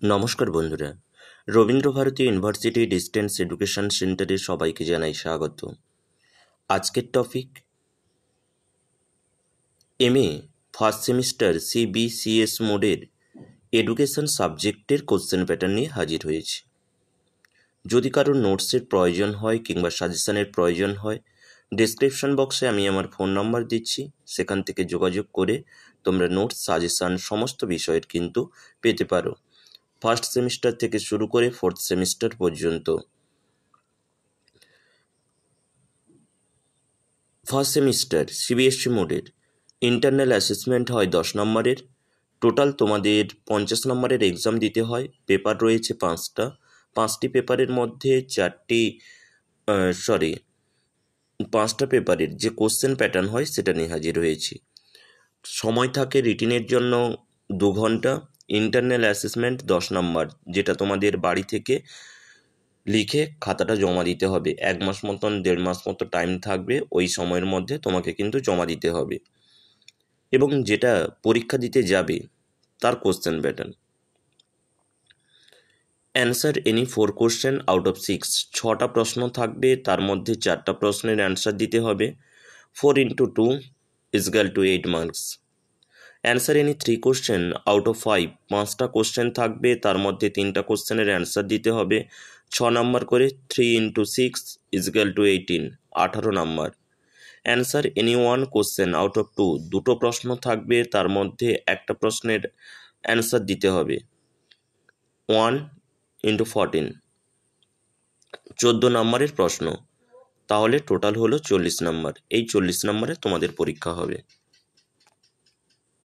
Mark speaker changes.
Speaker 1: নমস্কার বন্ধুরা, Rabindra Bharati university distance education সেন্টারে সবাইকে জানাই স্বাগত। আজকের topic MA first semester CBCS মোডের এডুকেশন সাবজেক্টের কোশ্চেন প্যাটার্ন নিয়ে হাজির হয়েছি। যদি কারোর নোটসের প্রয়োজন হয় কিংবা সাজেশনের প্রয়োজন হয়, ডেসক্রিপশন বক্সে আমি আমার ফোন নাম্বার দিচ্ছি, সেখান থেকে যোগাযোগ করে তোমরা নোটস, সাজেশন সমস্ত বিষয়ের কিন্তু পেতে পারো। ফার্স্ট সেমিস্টার থেকে শুরু করে ফোর্থ সেমিস্টার পর্যন্ত। ফার্স্ট সেমিস্টার CBSE মোডের ইন্টারনাল অ্যাসেসমেন্ট হয় 10 নম্বরের। টোটাল তোমাদের 50 নম্বরের এক্সাম দিতে হয়। পেপার রয়েছে 5টি পেপারের মধ্যে 5টা পেপারের যে কোশ্চেন প্যাটার্ন হয় সেটা নিয়ে হাজির হয়েছি। সময় থাকে রিটিনের জন্য 2 ঘন্টা। ইন্টারনাল অ্যাসেসমেন্ট 10 নম্বর, যেটা তোমাদের বাড়ি থেকে লিখে খাতাটা জমা দিতে হবে। 1 মাস মতন 1.5 মাস মতো টাইম থাকবে, ওই সময়ের মধ্যে তোমাকে কিন্তু জমা দিতে হবে। এবং যেটা পরীক্ষা দিতে যাবে তার question pattern: answer any 4 question out of 6। 6টা প্রশ্ন থাকবে, তার মধ্যে 4টা প্রশ্নের অ্যান্সার দিতে হবে। 4 into 2 = 8 marks. Answer any 3 question out of 5। 5টা কোশ্চেন থাকবে, তার মধ্যে 3টা কোশ্চেনের অ্যান্সার দিতে হবে। 6 নাম্বার করে। 3 into 6 = 18, 18 number. Answer any 1 question out of 2। 2টো প্রশ্ন থাকবে, তার মধ্যে একটা প্রশ্নের অ্যান্সার দিতে হবে। 1 into 14, 14 নম্বরের প্রশ্ন। তাহলে টোটাল হলো 40 নাম্বার। এই 40 নম্বরে তোমাদের পরীক্ষা হবে।